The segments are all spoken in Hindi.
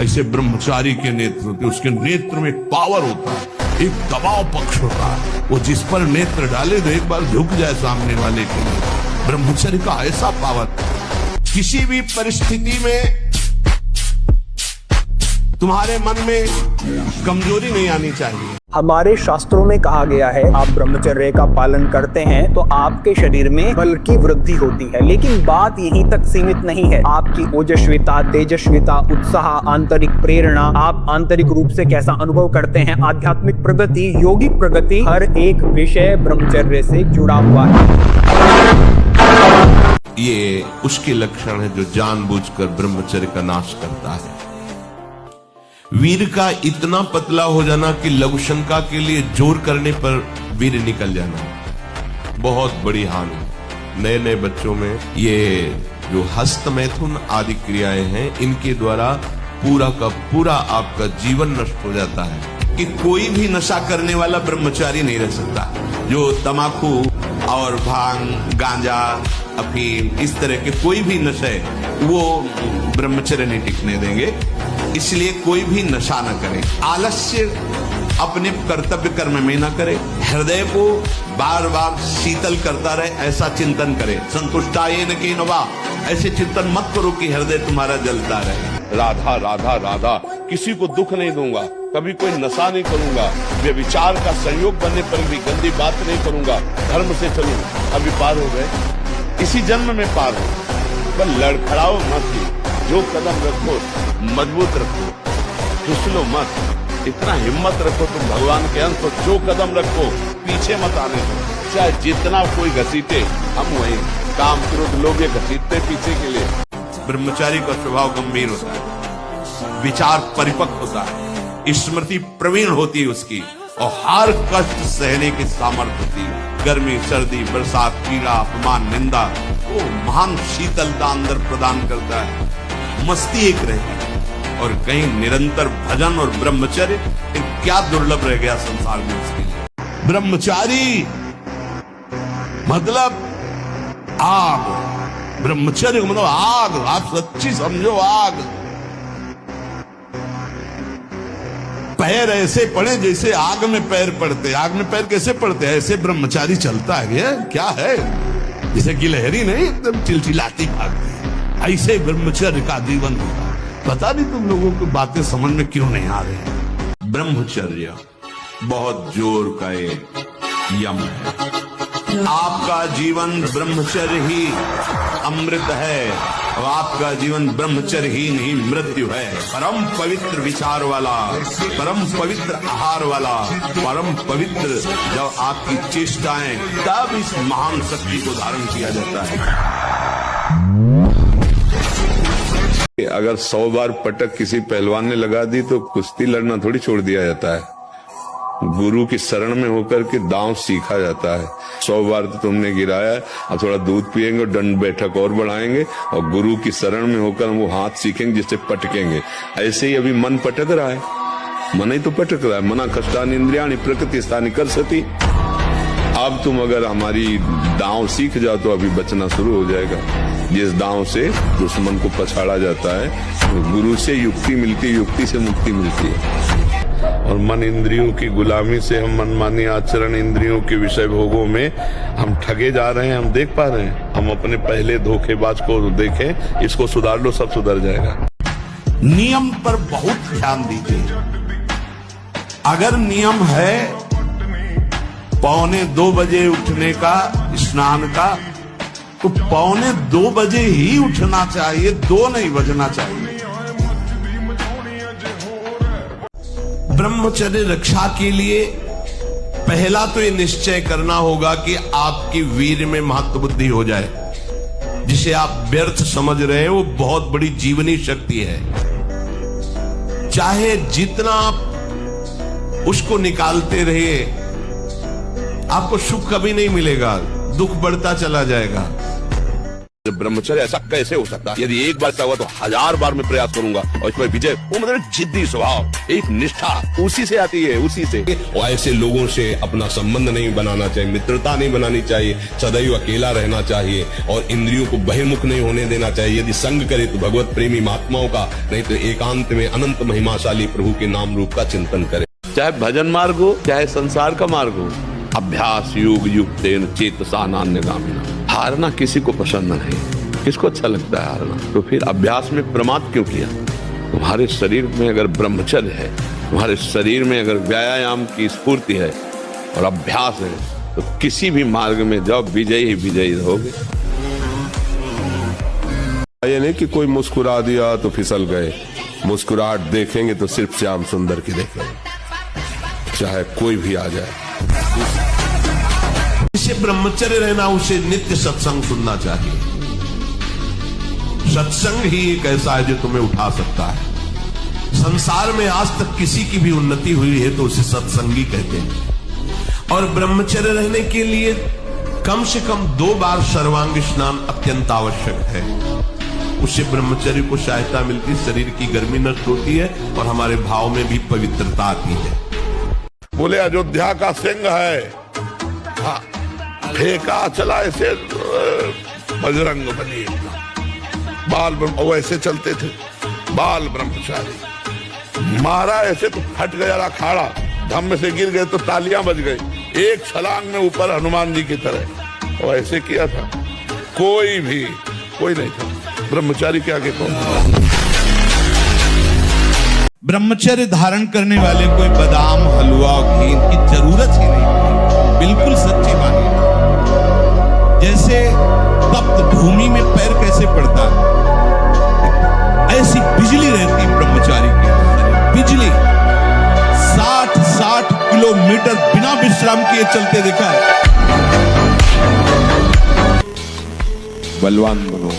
ऐसे ब्रह्मचारी के नेत्र होते, उसके नेत्र में एक पावर होता है, एक दबाव पक्ष होता है। वो जिस पर नेत्र डाले तो एक बार झुक जाए सामने वाले के लिए। ब्रह्मचर्य का ऐसा पावर, किसी भी परिस्थिति में तुम्हारे मन में कमजोरी नहीं आनी चाहिए। हमारे शास्त्रों में कहा गया है, आप ब्रह्मचर्य का पालन करते हैं तो आपके शरीर में बल की वृद्धि होती है। लेकिन बात यहीं तक सीमित नहीं है। आपकी ओजस्विता, तेजस्विता, उत्साह, आंतरिक प्रेरणा, आप आंतरिक रूप से कैसा अनुभव करते हैं, आध्यात्मिक प्रगति, योगिक प्रगति, हर एक विषय ब्रह्मचर्य से जुड़ा हुआ है। ये उसके लक्षण है जो जानबूझकर ब्रह्मचर्य का नाश करता है। वीर का इतना पतला हो जाना कि लघु शंका के लिए जोर करने पर वीर निकल जाना बहुत बड़ी हानि। नए नए बच्चों में ये जो हस्त मैथुन आदि क्रियाएं हैं, इनके द्वारा पूरा का पूरा आपका जीवन नष्ट हो जाता है। कि कोई भी नशा करने वाला ब्रह्मचारी नहीं रह सकता। जो तमाकू और भांग, गांजा, अफीम, इस तरह के कोई भी नशे, वो ब्रह्मचर्य नहीं टिकने देंगे। इसलिए कोई भी नशा न करे, आलस्य अपने कर्तव्य कर्म में न करे, हृदय को बार बार शीतल करता रहे, ऐसा चिंतन करे। संतुष्टायेन कीनवा, ऐसे चिंतन मत करो कि हृदय तुम्हारा जलता रहे। राधा राधा राधा, किसी को दुख नहीं दूंगा, कभी कोई नशा नहीं करूंगा, व्यभिचार का संयोग बनने पर भी गंदी बात नहीं करूंगा, धर्म से चलूंगा। अभी पार हो गए, इसी जन्म में पार हो, पर लड़खड़ाओ मत, जो कदम रखो मजबूत रखो, फिसलो मत, इतना हिम्मत रखो तुम भगवान के अंश हो। जो कदम रखो पीछे मत आने दो, चाहे जितना कोई घसीटे, हम वहीं काम क्रोध लोग घसीटते पीछे के लिए। ब्रह्मचारी का स्वभाव गंभीर होता है, विचार परिपक्व होता है, स्मृति प्रवीण होती है उसकी, और हर कष्ट सहने की सामर्थ्य होती है। गर्मी, सर्दी, बरसात, पीड़ा, अपमान, निंदा, वो महान शीतलता अंदर प्रदान करता है। मस्ती एक रहती है, और कहीं निरंतर भजन और ब्रह्मचर्य, क्या दुर्लभ रह गया संसार में उसके लिए। ब्रह्मचारी मतलब आग, ब्रह्मचर्य मतलब आग, आप सच्ची समझो आग। पैर ऐसे पड़े जैसे आग में पैर पड़ते। आग में पैर कैसे पड़ते हैं? ऐसे ब्रह्मचारी चलता है, क्या है, जैसे गिलहरी नहीं एकदम चिलचिलाती भागती है, ऐसे ब्रह्मचर्य का जीवन होगा। पता नहीं तुम लोगों को बातें समझ में क्यों नहीं आ रही। ब्रह्मचर्य बहुत जोर का एक यम है। आपका जीवन ब्रह्मचर्य ही अमृत है, और आपका जीवन ब्रह्मचर्य ही नहीं मृत्यु है। परम पवित्र विचार वाला, परम पवित्र आहार वाला, परम पवित्र जब आपकी चेष्टाएं, तब इस महान शक्ति को धारण किया जाता है। अगर 100 बार पटक किसी पहलवान ने लगा दी तो कुश्ती लड़ना थोड़ी छोड़ दिया जाता है। गुरु की शरण में होकर के दांव सीखा जाता है। 100 बार तो तुमने गिराया, अब थोड़ा दूध पिएंगे और दंड बैठक और बढ़ाएंगे, और गुरु की शरण में होकर वो हाथ सीखेंगे जिससे पटकेंगे। ऐसे ही अभी मन पटक रहा है, मन ही तो पटक रहा है। मना कष्टानि इंद्रियाणि प्रकृति स्थानि कर्षति। अब तुम अगर हमारी दांव सीख जाओ तो अभी बचना शुरू हो जाएगा। जिस दांव से दुश्मन को पछाड़ा जाता है, गुरु से युक्ति मिलती है, युक्ति से मुक्ति मिलती है। और मन इंद्रियों की गुलामी से हम मनमानी आचरण, इंद्रियों के विषय भोगों में हम ठगे जा रहे हैं। हम देख पा रहे हैं, हम अपने पहले धोखेबाज को देखें, इसको सुधार लो, सब सुधर जाएगा। नियम पर बहुत ध्यान दीजिए। अगर नियम है 1:45 बजे उठने का, स्नान का, तो 1:45 बजे ही उठना चाहिए, 2 नहीं बजना चाहिए। ब्रह्मचर्य रक्षा के लिए पहला तो ये निश्चय करना होगा कि आपकी वीर में महत्व बुद्धि हो जाए। जिसे आप व्यर्थ समझ रहे हैं वो बहुत बड़ी जीवनी शक्ति है। चाहे जितना आप उसको निकालते रहिए, आपको सुख कभी नहीं मिलेगा, दुख बढ़ता चला जाएगा। ब्रह्मचर्य ऐसा कैसे हो सकता है? यदि एक बार ऐसा हुआ तो 1000 बार मैं प्रयास करूंगा और इस पर विजय। वो मतलब जिद्दी स्वभाव, एक निष्ठा उसी से आती है, उसी से। और ऐसे लोगों से अपना संबंध नहीं बनाना चाहिए, मित्रता नहीं बनानी चाहिए, सदैव अकेला रहना चाहिए और इंद्रियों को बहिर्मुख नहीं होने देना चाहिए। यदि संग करे तो भगवत प्रेमी महात्माओं का, नहीं तो एकांत में अनंत महिमाशाली प्रभु के नाम रूप का चिंतन करे। चाहे भजन मार्ग हो, चाहे संसार का मार्ग हो, अभ्यास योग युक्तेन चेतसा नान्यगामिना। हारना किसी को पसंद नहीं, किसको अच्छा लगता है हारना? तो फिर अभ्यास में प्रमाद क्यों किया? तुम्हारे शरीर में अगर ब्रह्मचर्य है, तुम्हारे शरीर में अगर व्यायाम की स्फूर्ति है और अभ्यास है, तो किसी भी मार्ग में जाओ, विजयी ही विजयी रहोगे। ये नहीं कि कोई मुस्कुरा दिया तो फिसल गए। मुस्कुराहट देखेंगे तो सिर्फ श्याम सुंदर की देखेंगे, चाहे कोई भी आ जाए। जिसे ब्रह्मचर्य रहना, उसे नित्य सत्संग सुनना चाहिए। सत्संग ही एक ऐसा है जो तुम्हें उठा सकता है। संसार में आज तक किसी की भी उन्नति हुई है तो उसे सत्संगी कहते हैं। और ब्रह्मचर्य रहने के लिए कम से कम 2 बार सर्वांग स्नान अत्यंत आवश्यक है। उससे ब्रह्मचर्य को सहायता मिलती, शरीर की गर्मी नष्ट होती है और हमारे भाव में भी पवित्रता आती है। बोले अयोध्या का सिंह है, फेंका चला ऐसे बजरंग बली, बाल वो ऐसे चलते थे, बाल ब्रह्मचारी। मारा ऐसे तो फट गया अखाड़ा, धम्म से गिर गए तो तालियां बज गई। एक छलांग में ऊपर हनुमान जी की तरह वो ऐसे किया था। कोई नहीं था ब्रह्मचारी के आगे कौन? ब्रह्मचर्य धारण करने वाले कोई बादाम हलवा घी की जरूरत ही नहीं। बिल्कुल सच्ची बात है। जैसे तप्त भूमि में पैर कैसे पड़ता है, ऐसी बिजली रहती ब्रह्मचारी की। बिजली 60 किलोमीटर बिना विश्राम किए चलते देखा है। बलवान बनो,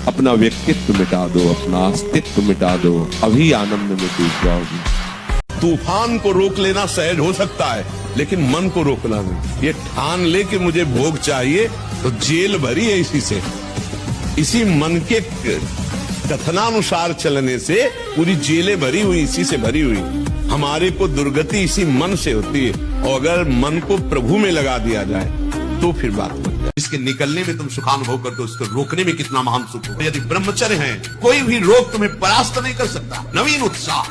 अपना व्यक्तित्व मिटा दो, अपना अस्तित्व मिटा दो, अभी आनंद में डूब जाओगे। तूफान को रोक लेना सहज हो सकता है, लेकिन मन को रोकना नहीं। ये ठान ले कि मुझे भोग चाहिए, तो जेल भरी है इसी से। इसी मन के कथनानुसार चलने से पूरी जेलें भरी हुई, इसी से भरी हुई। हमारे को दुर्गति इसी मन से होती है, और अगर मन को प्रभु में लगा दिया जाए तो फिर बात बन जाए। इसके निकलने में तुम सुखानुभव करते हो, उसको रोकने में कितना महान सुख हो। यदि ब्रह्मचर्य है, कोई भी रोग तुम्हें परास्त नहीं कर सकता। नवीन उत्साह,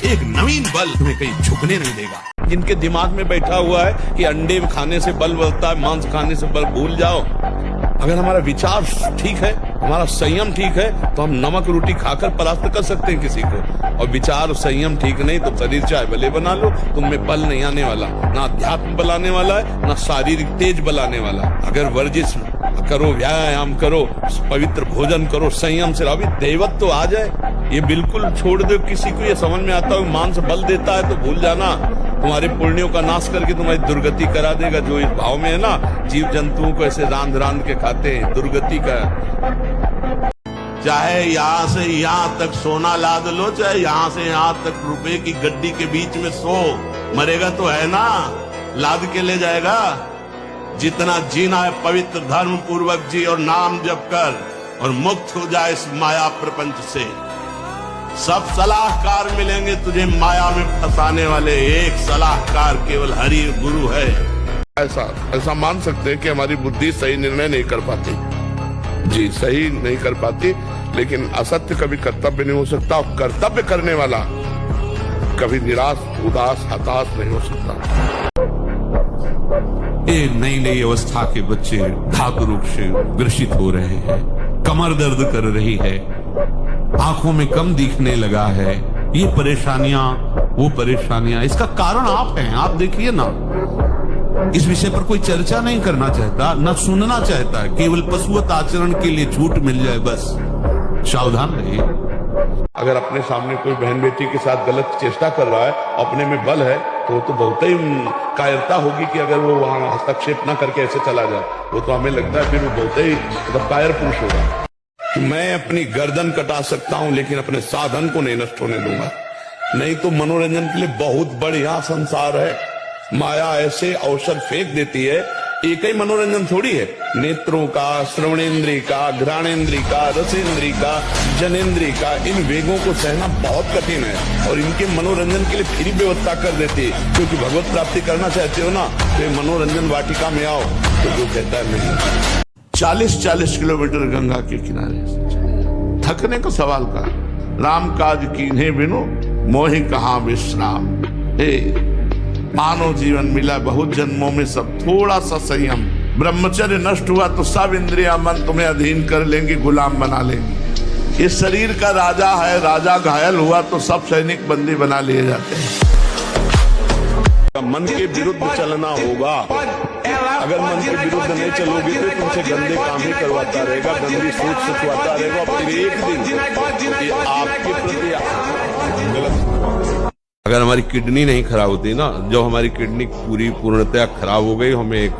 एक नवीन बल तुम्हें कहीं झुकने नहीं देगा। जिनके दिमाग में बैठा हुआ है कि अंडे खाने से बल बढ़ता है, मांस खाने से बल, भूल जाओ। अगर हमारा विचार ठीक है, हमारा संयम ठीक है, तो हम नमक रोटी खाकर परास्त कर सकते हैं किसी को। और विचार संयम ठीक नहीं तो शरीर चाहे भले बना लो, तुममें बल नहीं आने वाला। ना अध्यात्म बल आने वाला है, ना शारीरिक तेज बल आने वाला। अगर वर्जिश करो, व्यायाम करो, पवित्र भोजन करो, संयम से अभी दैवत तो आ जाए। ये बिल्कुल छोड़ दो। किसी को ये समझ में आता है मांस बल देता है तो भूल जाना, तुम्हारे पुण्यों का नाश करके तुम्हारी दुर्गति करा देगा। जो इस भाव में है ना, जीव जंतुओं को ऐसे रांध के खाते हैं, दुर्गति का। चाहे यहां से यहां तक सोना लाद लो, चाहे यहां से यहां तक रुपए की गड्डी के बीच में सो, मरेगा तो है ना, लाद के ले जाएगा। जितना जीना है पवित्र धर्म पूर्वक जी और नाम जप कर, और मुक्त हो जाए इस माया प्रपंच से। सब सलाहकार मिलेंगे तुझे माया में फंसाने वाले, एक सलाहकार केवल हरि गुरु है। ऐसा मान सकते हैं कि हमारी बुद्धि सही निर्णय नहीं कर पाती। जी, सही नहीं कर पाती, लेकिन असत्य कभी कर्तव्य नहीं हो सकता, और कर्तव्य करने वाला कभी निराश, उदास, हताश नहीं हो सकता। ये नई नई अवस्था के बच्चे धातु रोग से ग्रसित हो रहे हैं, कमर दर्द कर रही है, आंखों में कम दिखने लगा है, ये परेशानियां वो परेशानियां। इसका कारण आप हैं। आप देखिए ना, इस विषय पर कोई चर्चा नहीं करना चाहता, न सुनना चाहता है। केवल पशुवत आचरण के लिए छूट मिल जाए, बस। सावधान रहिए। अगर अपने सामने कोई बहन बेटी के साथ गलत चेष्टा कर रहा है, अपने में बल है, तो बहुत ही कायरता होगी कि अगर वो वहां हस्तक्षेप न करके ऐसे चला जाए। वो तो हमें लगता है फिर वो बहुत ही मतलब कायर पुरुष होगा। मैं अपनी गर्दन कटा सकता हूं, लेकिन अपने साधन को नहीं नष्ट होने दूंगा। नहीं तो मनोरंजन के लिए बहुत बढ़िया संसार है। माया ऐसे अवसर फेंक देती है एक ही मनोरंजन थोड़ी है, नेत्रों का, श्रवणेन्द्रिय का, घ्राणेन्द्रिय का, रसेंद्रिय का, जनेन्द्रिय का, इन वेगों को सहना बहुत कठिन है और इनके मनोरंजन के लिए फिर व्यवस्था कर देती है। क्योंकि भगवत प्राप्ति करना चाहते हो ना, तो मनोरंजन वाटिका में आओ, तो जो कहता है नहीं। 40-40 किलोमीटर गंगा के किनारे से चले, थकने का सवाल का, राम काज कीन्हे बिनु मोहि कहाँ विश्राम। हे मानव जीवन मिला बहुत जन्मों में, सब थोड़ा सा संयम, ब्रह्मचर्य नष्ट हुआ तो सब इंद्रिया मन तुम्हें अधीन कर लेंगी, गुलाम बना लेंगी। ये शरीर का राजा है, राजा घायल हुआ तो सब सैनिक बंदी बना लिए जाते हैं। मन के विरुद्ध चलना होगा। अगर मन के विरुद्ध नहीं चलोगे तो तुमसे गंदे काम ही करवाता रहेगा, गंदी सोच सचवाता रहेगा, फिर एक दिन ये आपके प्रति गलत। अगर हमारी किडनी नहीं खराब होती ना, जो हमारी किडनी पूरी पूर्णतया खराब हो गई, हमें एक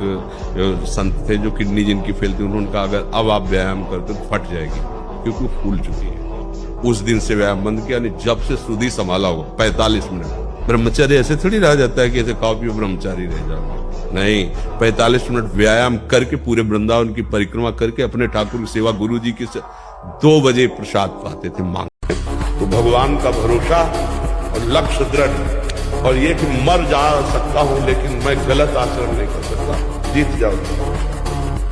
संत थे जो किडनी जिनकी फेल थी, उन्होंने कहा अगर अब आप व्यायाम करते तो फट जाएगी, क्योंकि फूल चुकी है। उस दिन से व्यायाम बंद किया, नहीं जब से सुधी संभाला होगा 45 मिनट। ब्रह्मचारी ऐसे थोड़ी रह जाता है कि ऐसे खाओ पियो ब्रह्मचारी रह जाओ, नहीं, 45 मिनट व्यायाम करके पूरे वृंदावन की परिक्रमा करके अपने ठाकुर की सेवा, गुरु जी की 2 बजे प्रसाद पाते थे मांग। तो भगवान का भरोसा और लक्ष्य दृढ़, और ये कि मर जा सकता हूं लेकिन मैं गलत आचरण नहीं कर सकता, जीत जाओ।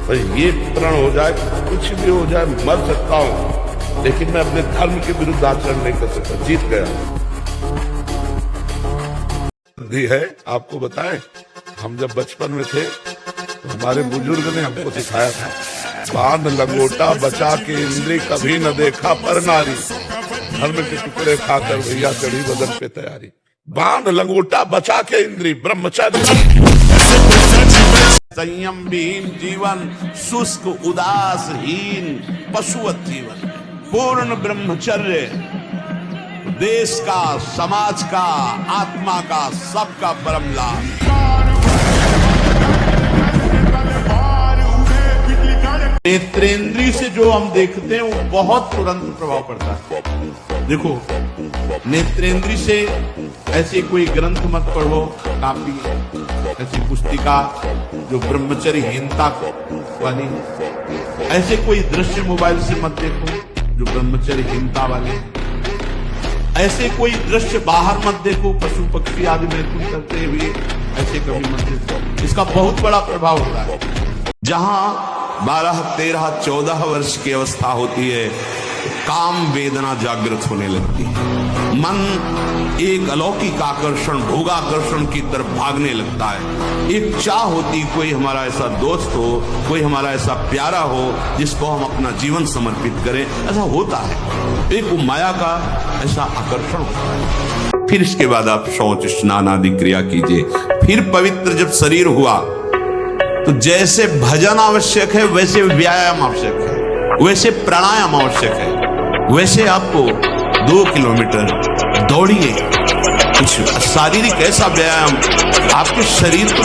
तो ये प्रण हो जाए, कुछ भी हो जाए, मर सकता हूं लेकिन मैं अपने धर्म के विरुद्ध आचरण नहीं कर सकता, जीत गया। है आपको बताएं, हम जब बचपन में थे तो हमारे बुजुर्ग ने हमको सिखाया था, बांध लंगोटा बचा के इंद्री कभी न देखा पर नारी, धर्म के टुकड़े खाकर भैया चढ़ी बदन पे तैयारी। बांध लंगोटा बचा के इंद्री, ब्रह्मचर्य। संयम विहीन जीवन, शुष्क उदासहीन पशुवत जीवन, पूर्ण ब्रह्मचर्य देश का, समाज का, आत्मा का, सबका परम लाभ। नेत्रेंद्रिय से जो हम देखते हैं वो बहुत तुरंत प्रभाव पड़ता है। देखो, नेत्रेंद्रिय से ऐसे कोई ग्रंथ मत पढ़ो, काफी ऐसी पुस्तिका जो ब्रह्मचर्यहीनता वाली है। ऐसे कोई दृश्य मोबाइल से मत देखो जो ब्रह्मचर्यहीनता वाले। ऐसे कोई दृश्य बाहर मत देखो, पशु पक्षी आदि मैथुन करते हुए, ऐसे कभी मत देखो, इसका बहुत बड़ा प्रभाव होता है। जहां 12, 13, 14 वर्ष की अवस्था होती है, काम वेदना जागृत होने लगती है, मन एक अलौकिक आकर्षण, भोगाकर्षण की तरफ भागने लगता है। एक चाह होती, कोई हमारा ऐसा दोस्त हो, कोई हमारा ऐसा प्यारा हो जिसको हम अपना जीवन समर्पित करें, ऐसा होता है। एक माया का ऐसा आकर्षण होता है। फिर इसके बाद आप शौच स्नान आदि क्रिया कीजिए। फिर पवित्र जब शरीर हुआ तो जैसे भजन आवश्यक है वैसे व्यायाम आवश्यक है, वैसे प्राणायाम आवश्यक है, वैसे आपको 2 किलोमीटर दौड़िए, कुछ शारीरिक ऐसा व्यायाम आपके शरीर को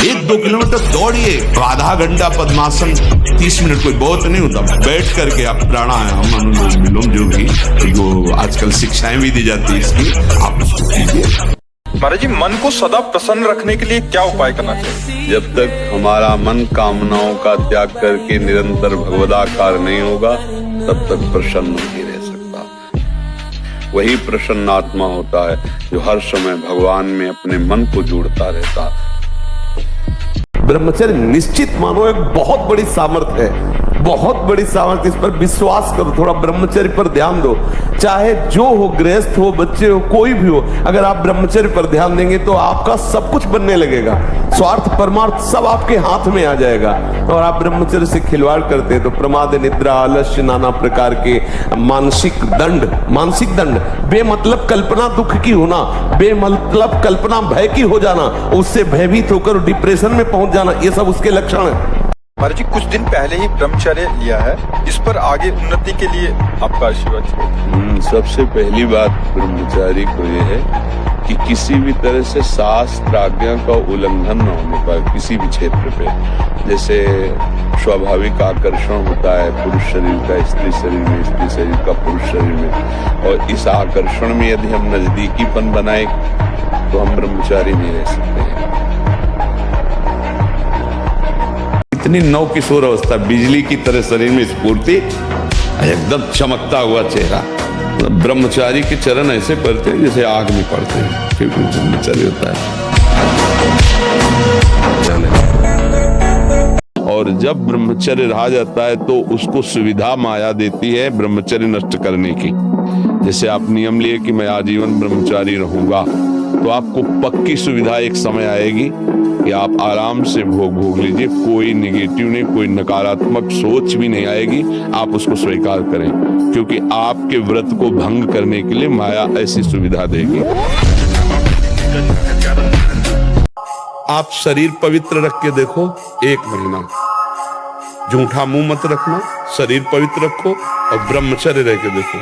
1-2 किलोमीटर दौड़िए, तो आधा घंटा पद्मासन, 30 मिनट कोई बहुत नहीं होता, बैठ करके आप प्राणायाम, अनुलोम विलोम, जो भी जो आजकल शिक्षाएं भी दी जाती है इसकी, आप उसको कीजिए। महाराज जी, मन को सदा प्रसन्न रखने के लिए क्या उपाय करना चाहिए? जब तक हमारा मन कामनाओं का त्याग करके निरंतर भगवदाकार नहीं होगा, तब तक प्रसन्न नहीं रह सकता। वही प्रसन्न आत्मा होता है जो हर समय भगवान में अपने मन को जोड़ता रहता है। ब्रह्मचर्य निश्चित मानो एक बहुत बड़ी सामर्थ्य है, बहुत बड़ी सामर्थ्य। इस पर विश्वास करो, थोड़ा ब्रह्मचर्य पर ध्यान दो। चाहे जो हो, गृहस्थ हो, बच्चे हो, कोई भी हो, अगर आप ब्रह्मचर्य पर ध्यान देंगे तो आपका सब कुछ बनने लगेगा। स्वार्थ परमार्थ सब आपके हाथ में आ जाएगा। और आप ब्रह्मचर्य से खिलवाड़ करते हैं तो प्रमाद, निद्रा, आलस्य, नाना प्रकार के मानसिक दंड, बेमतलब कल्पना दुख की होना, बेमतलब कल्पना भय की हो जाना, उससे भयभीत होकर डिप्रेशन में पहुंच जाना, ये सब उसके लक्षण है। महाराज जी, कुछ दिन पहले ही ब्रह्मचर्य लिया है, इस पर आगे उन्नति के लिए आपका आशीर्वाद। सबसे पहली बात ब्रह्मचारी को यह है कि किसी भी तरह से शास्त्र आज्ञा का उल्लंघन न होने पाए किसी भी क्षेत्र पे। जैसे स्वाभाविक आकर्षण होता है पुरुष शरीर का स्त्री शरीर में, स्त्री शरीर का पुरुष शरीर में, और इस आकर्षण में यदि हम नजदीकीपन बनाए तो हम ब्रह्मचारी नहीं रह सकते हैं। इतनी नव किशोर अवस्था, बिजली की तरह शरीर में स्फूर्ति, एकदम चमकता हुआ चेहरा। ब्रह्मचारी के चरण ऐसे पड़ते हैं जैसे आग में पड़ते हैं, क्योंकि ब्रह्मचर्य होता है। और जब ब्रह्मचर्य रहा जाता है तो उसको सुविधा माया देती है ब्रह्मचर्य नष्ट करने की। जैसे आप नियम लिए कि मैं आजीवन ब्रह्मचारी रहूंगा, तो आपको पक्की सुविधा एक समय आएगी कि आप आराम से भोग लीजिए, कोई निगेटिव नहीं, कोई नकारात्मक सोच भी नहीं आएगी। आप उसको स्वीकार करें, क्योंकि आपके व्रत को भंग करने के लिए माया ऐसी सुविधा देगी। आप शरीर पवित्र रख के देखो 1 महीना, झूठा मुंह मत रखना, शरीर पवित्र रखो और ब्रह्मचर्य रह के देखो।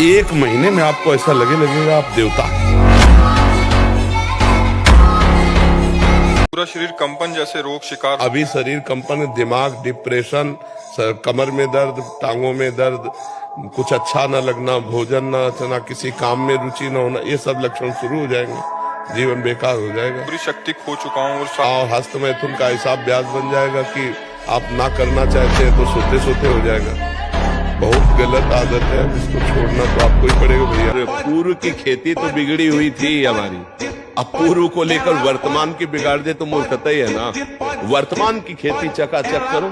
1 महीने में आपको ऐसा लगेगा आप देवता। पूरा शरीर कंपन जैसे रोग शिकार। अभी शरीर कंपन, दिमाग, डिप्रेशन, कमर में दर्द, टांगों में दर्द, कुछ अच्छा न लगना, भोजन न अच्छा, किसी काम में रुचि न होना, ये सब लक्षण शुरू हो जाएंगे, जीवन बेकार हो जाएगा। पूरी शक्ति खो चुका हूँ और हस्त मैथुन का ऐसा अभ्यास बन जाएगा कि आप ना करना चाहते हैं तो सोते सोते हो जाएगा। बहुत गलत आदत है, इसको छोड़ना तो आपको ही पड़ेगा भैया। पूर्व की खेती तो बिगड़ी हुई थी हमारी, अब पूर्व को लेकर वर्तमान की बिगाड़ दे तो मूर्खता ही है ना। वर्तमान की खेती चकाचक करो,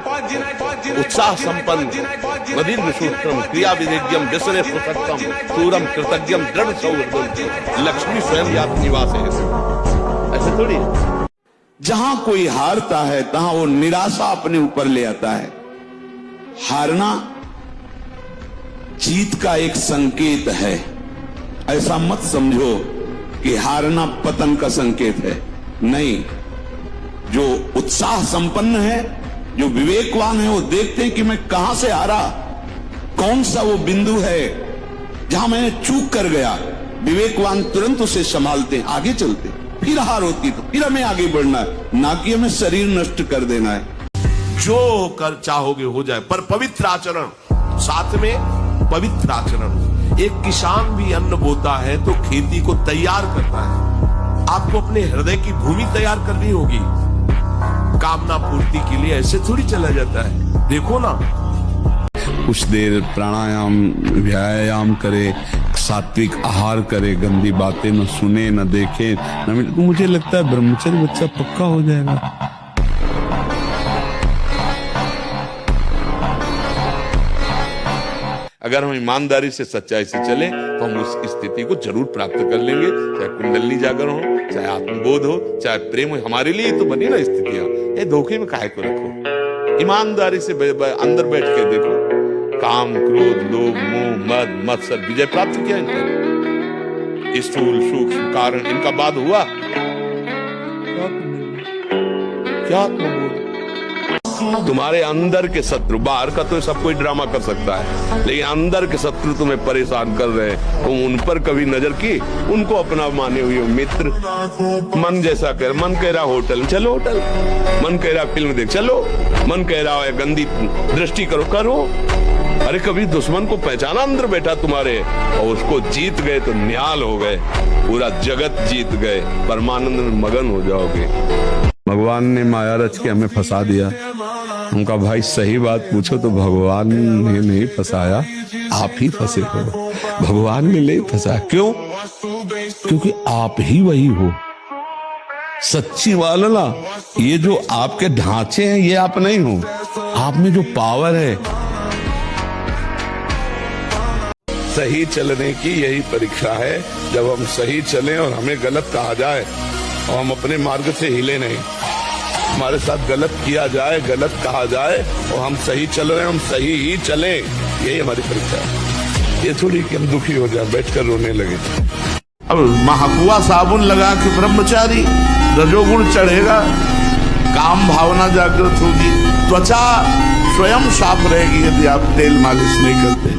उत्साह संपन्न, मदीर विशुद्धम, क्रिया विधिज्ञम, व्यसने सुसक्तम, सूरम कृतज्ञम, दृढ़ सौहृदम, लक्ष्मी स्वयं यात निवास है। ऐसे थोड़ी है। जहां कोई हारता है तहां वो निराशा अपने ऊपर ले आता है। हारना जीत का एक संकेत है, ऐसा मत समझो कि हारना पतन का संकेत है। नहीं, जो उत्साह संपन्न है, जो विवेकवान है, वो देखते हैं कि मैं कहां से हारा, कौन सा वो बिंदु है जहां मैंने चूक कर गया। विवेकवान तुरंत उसे संभालते, आगे चलते। फिर हार होती तो फिर हमें आगे बढ़ना है, ना कि हमें शरीर नष्ट कर देना है। जो कर चाहोगे हो जाए, पर पवित्र आचरण, साथ में पवित्र आचरण। एक किसान भी अन्न बोता है तो खेती को तैयार करता है। आपको अपने हृदय की भूमि तैयार करनी होगी। कामना पूर्ति के लिए ऐसे थोड़ी चला जाता है। देखो ना, कुछ देर प्राणायाम व्यायाम करे, सात्विक आहार करे, गंदी बातें न सुने, न देखे, न। मुझे लगता है ब्रह्मचर्य बच्चा पक्का हो जाएगा। अगर हम ईमानदारी से, सच्चाई से चले तो हम उस स्थिति को जरूर प्राप्त कर लेंगे। चाहे कुंडली जागरण हो, चाहे आत्मबोध हो, चाहे प्रेम हो, हमारे लिए तो बनी ना स्थितियां। ये धोखे में काहे को रखो, ईमानदारी से अंदर बैठ के देखो। काम, क्रोध, लोभ, मोह, मद, मत्सर, विजय प्राप्त किया इन पर। स्थूल सूक्ष्म कारण इनका बाद हुआ क्या आत्मबोध। तुम्हारे अंदर के शत्रु, बाहर का तो सब कोई ड्रामा कर सकता है, लेकिन अंदर के शत्रु तुम्हें परेशान कर रहे हैं, तुम उन पर कभी नजर की, उनको अपना माने हुए मित्र। मन जैसा कर, मन कह रहा होटल चलो होटल, मन कह रहा फिल्म देख चलो, मन कह रहा है गंदी दृष्टि करो करो। अरे कभी दुश्मन को पहचाना अंदर बैठा तुम्हारे, और उसको जीत गए तो निहाल हो गए, पूरा जगत जीत गए, परमानंद में मगन हो जाओगे। भगवान ने माया रच के हमें फंसा दिया। उनका भाई सही बात पूछो तो भगवान ने नहीं फंसाया, आप ही फंसे हो। भगवान ने नहीं फंसाया, क्यों? क्योंकि आप ही वही हो। सच्ची वाला ना, ये जो आपके ढांचे हैं ये आप नहीं हो, आप में जो पावर है। सही चलने की यही परीक्षा है, जब हम सही चलें और हमें गलत कहा जाए और हम अपने मार्ग से हिले नहीं। हमारे साथ गलत किया जाए, गलत कहा जाए और हम सही चल रहे हैं, हम सही ही चलें, यही हमारी परीक्षा है। ये थोड़ी कि हम दुखी हो जाए, बैठकर रोने लगे। अब महाकुआ साबुन लगा के ब्रह्मचारी, रजोगुण चढ़ेगा, काम भावना जागृत होगी, त्वचा स्वयं साफ रहेगी यदि आप तेल मालिश नहीं करते।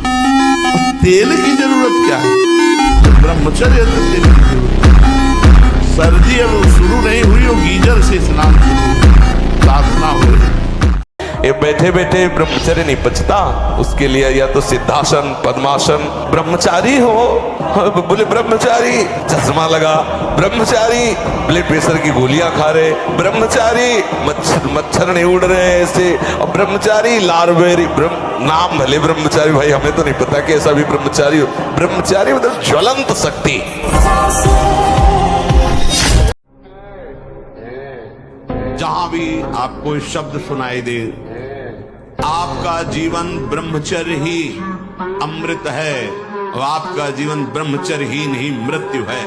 तेल की जरूरत क्या है? ब्रह्मचर्य तो तेल की जरूरत है। सर्दी अब शुरू नहीं हुई हो, गीजर से स्नान शुरू, साधना हो। ये बैठे बैठे ब्रह्मचर्य नहीं पचता, उसके लिए या तो सिद्धासन पद्मासन। ब्रह्मचारी हो, बोले ब्रह्मचारी चश्मा लगा, ब्रह्मचारी ब्लड प्रेशर की गोलियां खा रहे, ब्रह्मचारी मच्छर नहीं उड़ रहे ऐसे, और ब्रह्मचारी लारवेरी नाम भले ब्रह्मचारी, भाई हमें तो नहीं पता कि ऐसा भी ब्रह्मचारी हो। ब्रह्मचारी मतलब ज्वलंत शक्ति। जहां भी आपको शब्द सुनाई दे, आपका जीवन ब्रह्मचर्य ही अमृत है और आपका जीवन ब्रह्मचर्य ही नहीं मृत्यु है।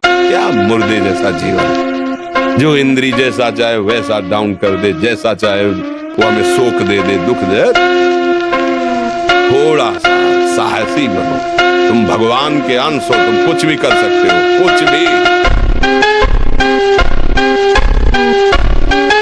क्या मुर्दे जैसा जीवन, जो इंद्री जैसा चाहे वैसा डाउन कर दे, जैसा चाहे वो हमें सोख दे दे, दुख दे। थोड़ा सा साहसी बनो, तुम भगवान के अंश हो, तुम कुछ भी कर सकते हो, कुछ भी।